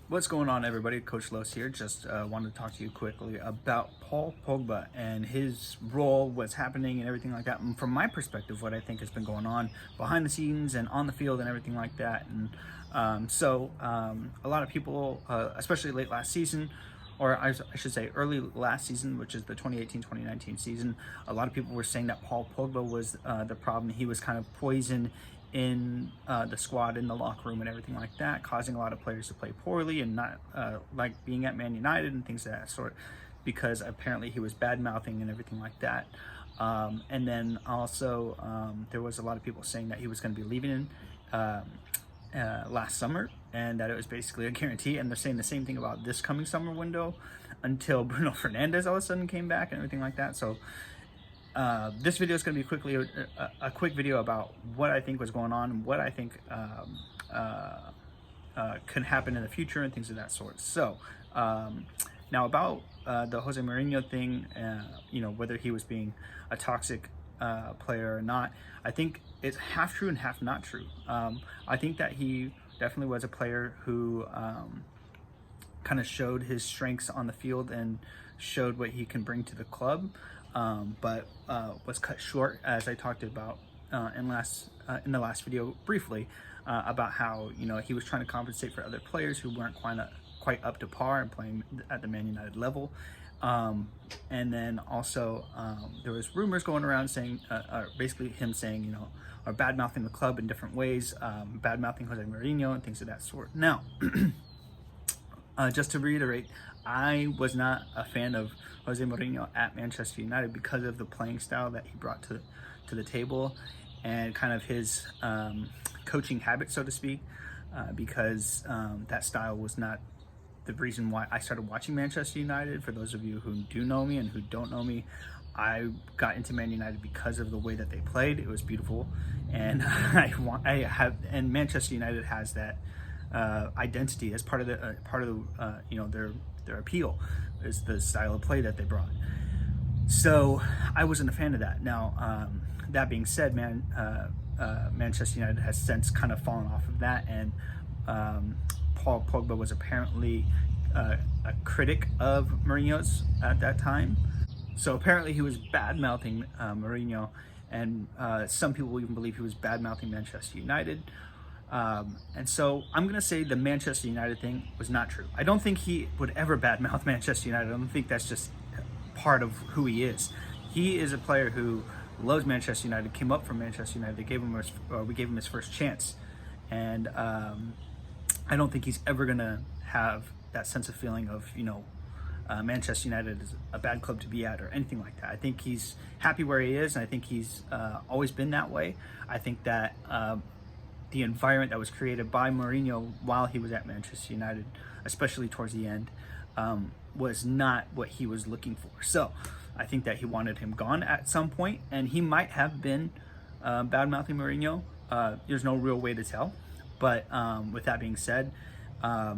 What's going on, everybody? Coach Los here. Just wanted to talk to you quickly about Paul Pogba and his role, what's happening and everything like that. And from my perspective, what I think has been going on behind the scenes and on the field and everything like that. And a lot of people, especially late last season, or I should say early last season, which is the 2018-2019 season, a lot of people were saying that Paul Pogba was the problem. He was kind of poison in the squad, in the locker room and everything like that, causing a lot of players to play poorly and not like being at Man United and things of that sort, because apparently he was bad-mouthing and everything like that. And then also there was a lot of people saying that he was going to be leaving last summer, and that it was basically a guarantee. And they're saying the same thing about this coming summer window until Bruno Fernandes all of a sudden came back and everything like that. So this video is going to be quickly a quick video about what I think was going on and what I think could happen in the future and things of that sort. So now about the Jose Mourinho thing, whether he was being a toxic player or not, I think it's half true and half not true. I think that he definitely was a player who kind of showed his strengths on the field and showed what he can bring to the club, but was cut short, as I talked about in the last video briefly, about how he was trying to compensate for other players who weren't quite up to par and playing at the Man United level. And then also there was rumors going around saying, basically him saying, or bad-mouthing the club in different ways, bad-mouthing Jose Mourinho and things of that sort. Now, just to reiterate, I was not a fan of Jose Mourinho at Manchester United because of the playing style that he brought to the table and kind of his coaching habit, so to speak, because that style was not the reason why I started watching Manchester United. For those of you who do know me and who don't know me, I got into Man United because of the way that they played. It was beautiful, and and Manchester United has that identity as part of their appeal, is the style of play that they brought. So I wasn't a fan of that. Now, that being said, Manchester United has since kind of fallen off of that, and Paul Pogba was apparently a critic of Mourinho's at that time. So apparently he was bad-mouthing Mourinho, and some people even believe he was bad-mouthing Manchester United. And so I'm going to say the Manchester United thing was not true. I don't think he would ever badmouth Manchester United. I don't think that's just part of who he is. He is a player who loves Manchester United, came up from Manchester United. We gave him his first chance. And I don't think he's ever going to have that sense of feeling of, Manchester United is a bad club to be at or anything like that. I think he's happy where he is, and I think he's always been that way. I think that the environment that was created by Mourinho while he was at Manchester United, especially towards the end, was not what he was looking for. So I think that he wanted him gone at some point, and he might have been bad-mouthing Mourinho. There's no real way to tell. But with that being said, I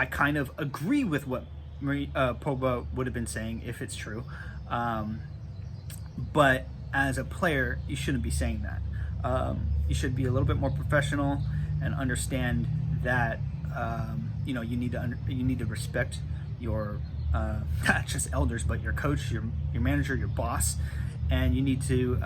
kind of agree with what Pogba would have been saying if it's true. But as a player, you shouldn't be saying that. You should be a little bit more professional and understand that you need to respect your not just elders, but your coach, your manager, your boss, and you need to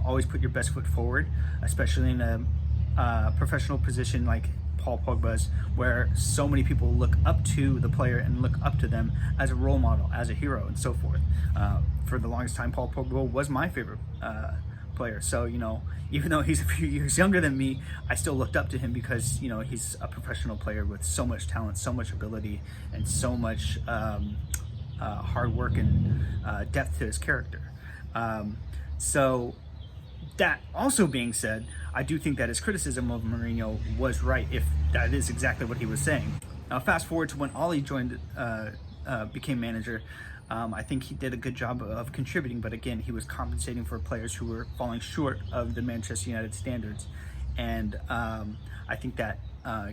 always put your best foot forward, especially in a professional position like Paul Pogba's, where so many people look up to the player and look up to them as a role model, as a hero, and so forth. For the longest time, Paul Pogba was my favorite player. So, even though he's a few years younger than me, I still looked up to him because, he's a professional player with so much talent, so much ability, and so much hard work and depth to his character. So that also being said, I do think that his criticism of Mourinho was right, if that is exactly what he was saying. Now, fast forward to when Ollie became manager. I think he did a good job of contributing, but again, he was compensating for players who were falling short of the Manchester United standards. And I think that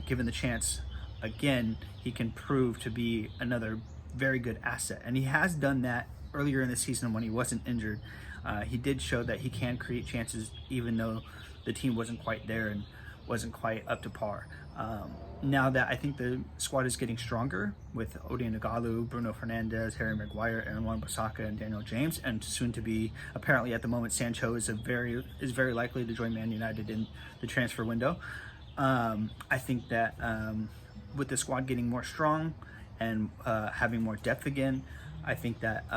given the chance, again, he can prove to be another very good asset. And he has done that earlier in the season when he wasn't injured. He did show that he can create chances even though the team wasn't quite there and wasn't quite up to par. now that I think the squad is getting stronger with Odion Igalo, Bruno Fernandes, Harry Maguire, Aaron Wan-Bissaka, and Daniel James, and soon to be, apparently at the moment, Sancho is very likely to join Man United in the transfer window. I think that with the squad getting more strong and having more depth again, I think that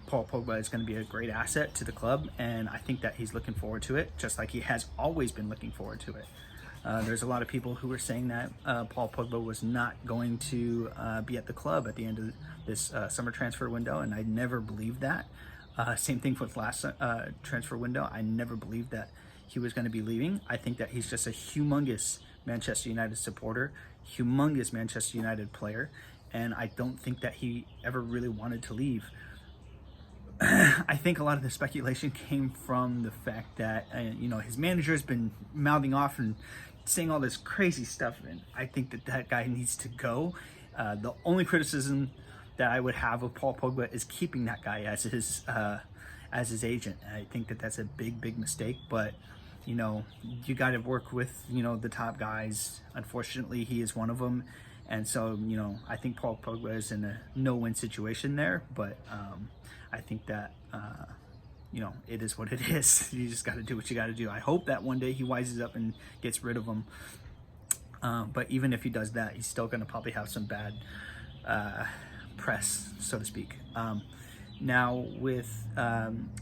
Paul Pogba is going to be a great asset to the club, and I think that he's looking forward to it, just like he has always been looking forward to it. There's a lot of people who were saying that Paul Pogba was not going to be at the club at the end of this summer transfer window, and I never believed that. Same thing with last transfer window. I never believed that he was going to be leaving. I think that he's just a humongous Manchester United supporter, humongous Manchester United player, and I don't think that he ever really wanted to leave. I think a lot of the speculation came from the fact that his manager has been mouthing off and saying all this crazy stuff, and I think that that guy needs to go. The only criticism that I would have of Paul Pogba is keeping that guy as his agent. And I think that that's a big mistake, but you got to work with the top guys. Unfortunately, he is one of them, and so I think Paul Pogba is in a no-win situation there, but I think that it is what it is. You just got to do what you got to do. I hope that one day he wises up and gets rid of him, but even if he does that, he's still going to probably have some bad press, so to speak. Now with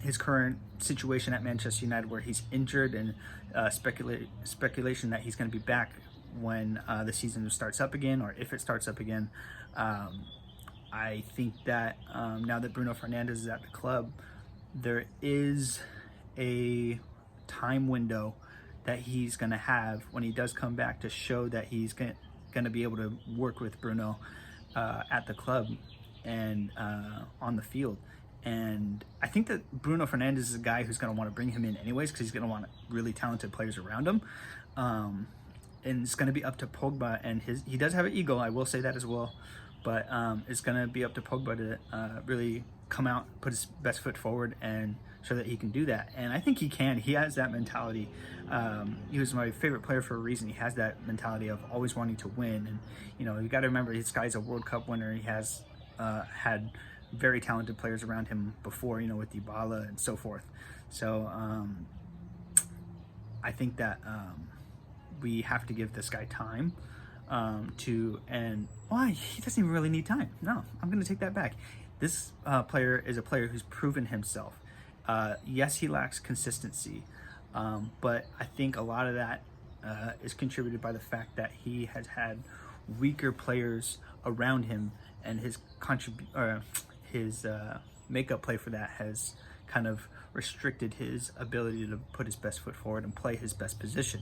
his current situation at Manchester United, where he's injured, and speculation that he's going to be back when the season starts up again, or if it starts up again, I think that now that Bruno Fernandes is at the club, there is a time window that he's going to have when he does come back to show that he's going to be able to work with Bruno at the club and on the field. And I think that Bruno Fernandes is a guy who's going to want to bring him in anyways, because he's going to want really talented players around him. And it's going to be up to Pogba, and he does have an ego, I will say that as well. But it's going to be up to Pogba to really come out, put his best foot forward, and show that he can do that. And I think he can. He has that mentality. He was my favorite player for a reason. He has that mentality of always wanting to win. And you got to remember, this guy's a World Cup winner. He has had very talented players around him before, with Dybala and so forth. So I think that we have to give this guy time and why? He doesn't even really need time. No, I'm going to take that back. This player is a player who's proven himself. Yes, he lacks consistency, but I think a lot of that is contributed by the fact that he has had weaker players around him, and his makeup play for that has kind of restricted his ability to put his best foot forward and play his best position.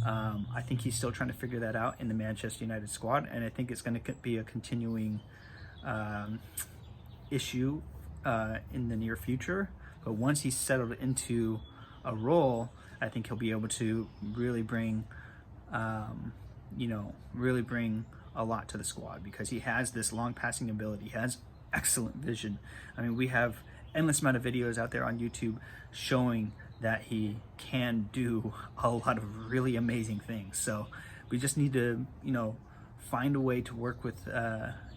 I think he's still trying to figure that out in the Manchester United squad, and I think it's going to be a continuing issue in the near future. But once he's settled into a role, I think he'll be able to really bring a lot to the squad, because he has this long passing ability. He has excellent vision. I mean, we have endless amount of videos out there on YouTube showing that he can do a lot of really amazing things. So we just need to, find a way to work with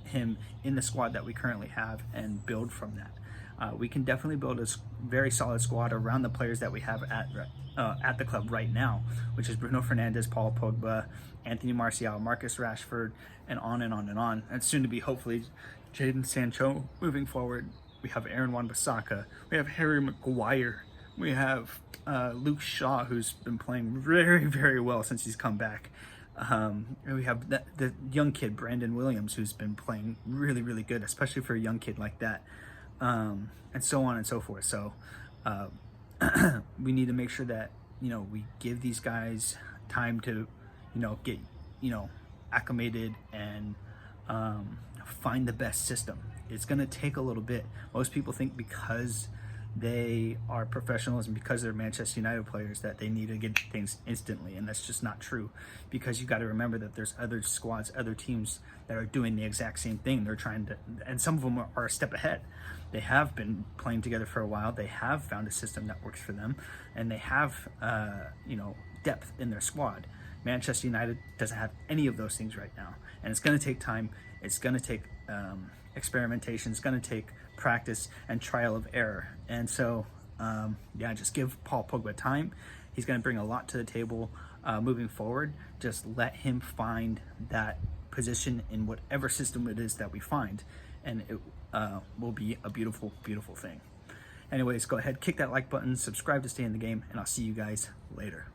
him in the squad that we currently have and build from that. We can definitely build a very solid squad around the players that we have at the club right now, which is Bruno Fernandes, Paul Pogba, Anthony Martial, Marcus Rashford, and on and on and on. And soon to be, hopefully, Jadon Sancho moving forward. We have Aaron Wan-Bissaka. We have Harry Maguire. We have Luke Shaw, who's been playing very, very well since he's come back. And we have the young kid, Brandon Williams, who's been playing really, really good, especially for a young kid like that. And so on and so forth. So we need to make sure that, we give these guys time to, get, acclimated and find the best system. It's going to take a little bit. Most people think because they are professionals and because they're Manchester United players that they need to get things instantly, and that's just not true, because you got to remember that there's other squads, other teams that are doing the exact same thing. They're trying to, and some of them are a step ahead. They have been playing together for a while. They have found a system that works for them, and they have depth in their squad. Manchester United doesn't have any of those things right now, and it's going to take time. It's going to take experimentation. It's going to take practice and trial of error. And so, yeah, just give Paul Pogba time. He's going to bring a lot to the table moving forward. Just let him find that position in whatever system it is that we find, and it will be a beautiful, beautiful thing. Anyways, go ahead, kick that like button, subscribe to stay in the game, and I'll see you guys later.